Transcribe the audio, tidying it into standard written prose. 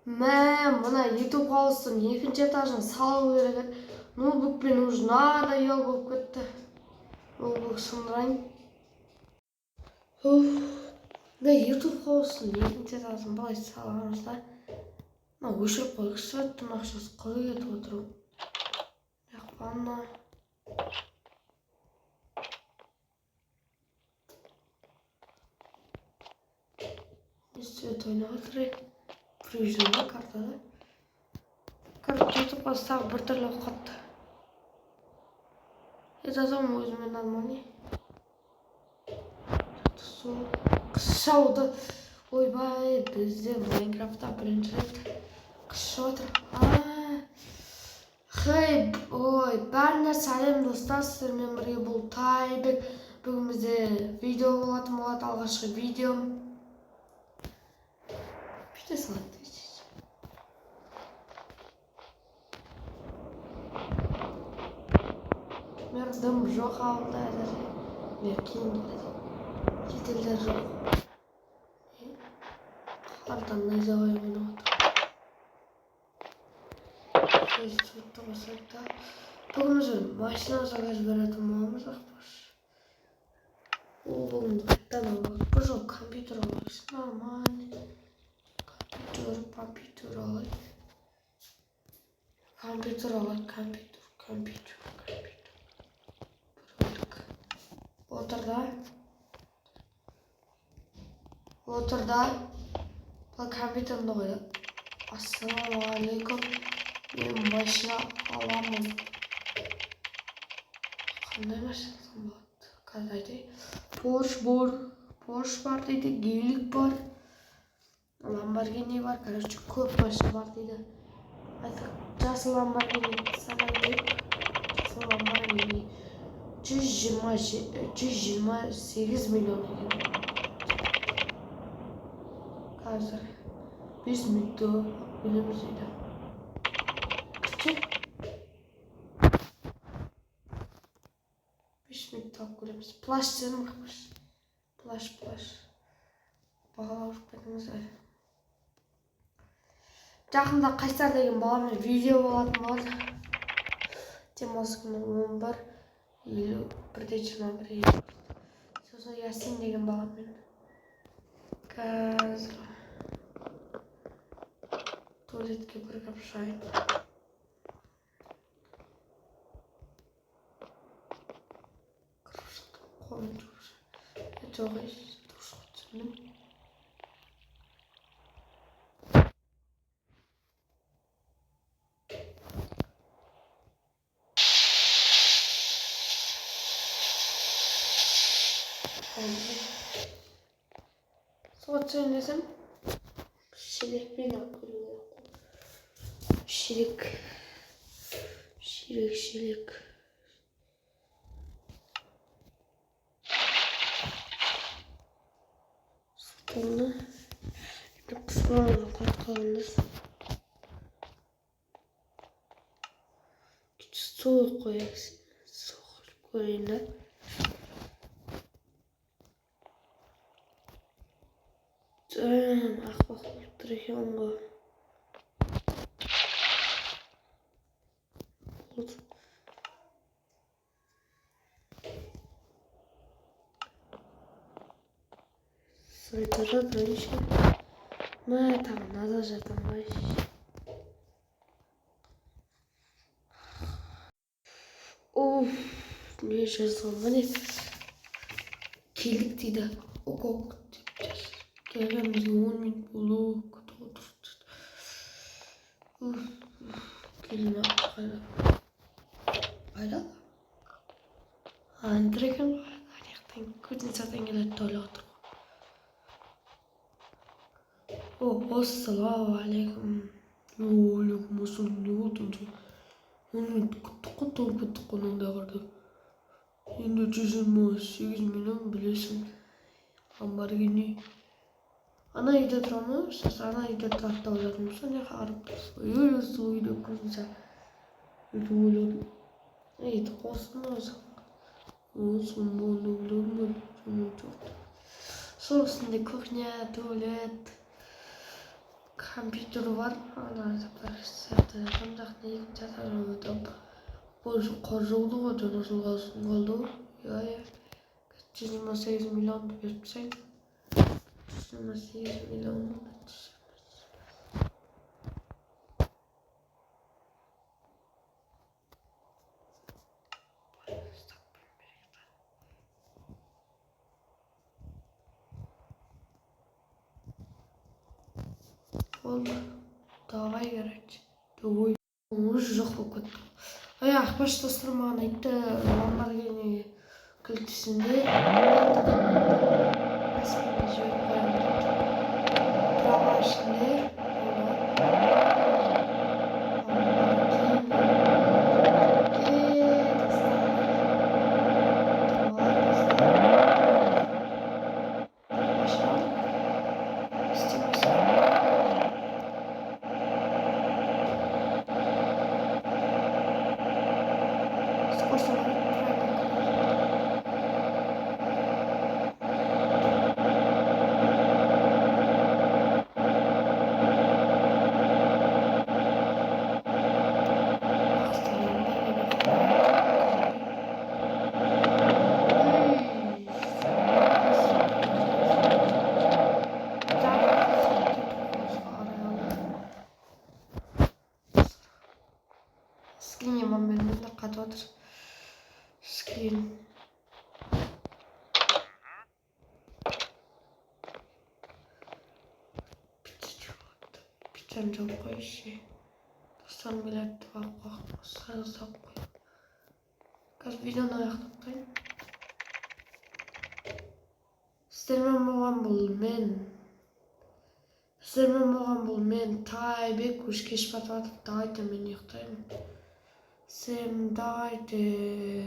Мына YouTube хоосон екінші этажын салу керек еді. Ноутбукпен уже надоел болып кетті. Ноутбук сындырайын. Да YouTube хоосон екінші этажын былай саламыз да. Өшіріп қойғысы тым ақшасы қалай кетіп отыр. Ванна. Свет ойнап отыр. Привизионға картада. Карта кетіп қалса бір түрлі қатты. Жазам өзіме нормальный. Қыс жауды. Ойбай, бізде Майнкрафтта бірінші рет қыс жауып отыр. Ой, бәріне сәлем достар, сіздермен бірге бұл Тайбек. Бүгін бізде видео болады, алғашқы видеом. Бүйтіп салады дейсіз. Мердім жоқ ауылда әзірге. Мен кейін келеді. Шетелдер жоқ. Қардан найзағай ойнап отыр. Сөйтті қосайда. Бүгін өзім машина жаға жіберетін боламыз ақпаш. Бүгін қайттан алып. Бұл жол компьютер алайықшы. Нормальный. Компьютер алайық. Компьютер. Отырда. Бұл компьютерді қойды. Ассалаумағалейкум. Мен машина аламын. Қандай машинасы болады? Қазір айтайын. Порш бар дейді, гелик бар. Ламборгини бар. Короче, көп машина бар дейді. Жасыл ламборгини санайдық. Жасыл ламборгини 128 миллион екен. Қазір 5 минутта білеміз дейді. 5 минутта көреміз. Плаш жаным қақпыш. Плаш. Бағалап кетіңіз. Жақында Қайсар деген баламен видео болатын болады. Демалыс күні 11:21. Сосын Ясин деген баламен. Қазір туалетке бірігіп шығайын. Қолым тұршы. Жоғы тұршы түсіндім. Соғат сөйлесем шелекпен алып келуге. Шелек. Столны пұшпағын қойып суық қояқсы. Суық көрейін да. Ақпақ болып тұр екен ғой. Сойда жатыр еще. Там надо же там вообще. Не жазған міне. Келдік дейді. Ок деп жаз. Келгенімізге 10 минут болу. Келін қайда? Андыр екен ғой. Аяқтан көтін сатан келеді тойлы отыр. Ассалаумағалейкум. Алейкум ассалам. Не отырсың? Оны күттік қоныңда қарды. Енді 128 миллион білесің. Ламборгини. Ана үйде тұрамыз. Ана үйде тұрады да ойладым. Соны қарып тұрсың. Осы үйде көрінсі. Үйді ойладым. Үйді қосын өзі. Осы мұны ойладым. Сосын де кухня, туалет. компьютер var. Onlarda bilgisayarda qandaq negizda tanıdım. Bu qoruluğu dönüşülgüsün oldu. Ya. 28 milyon versen. 28 milyon. Oldu. Давай играть. Давай. Уже жоқ болып кетті. Аяқ баштастырып маған айтты Lamborghini кілтісінде аспенде жіберіп қоямын дейді. Права ішінде скрин моментinde қатып отыр. Скрин. Питан жоқ қой ше. Достан билетті бақ сарылсақ қой. Қазір видеоны аяқтатайын. Сіздермен болған бұл мен Тайбек көш кеш батып жатыр. Давайте мен ұйықтаймын. Всем давайте.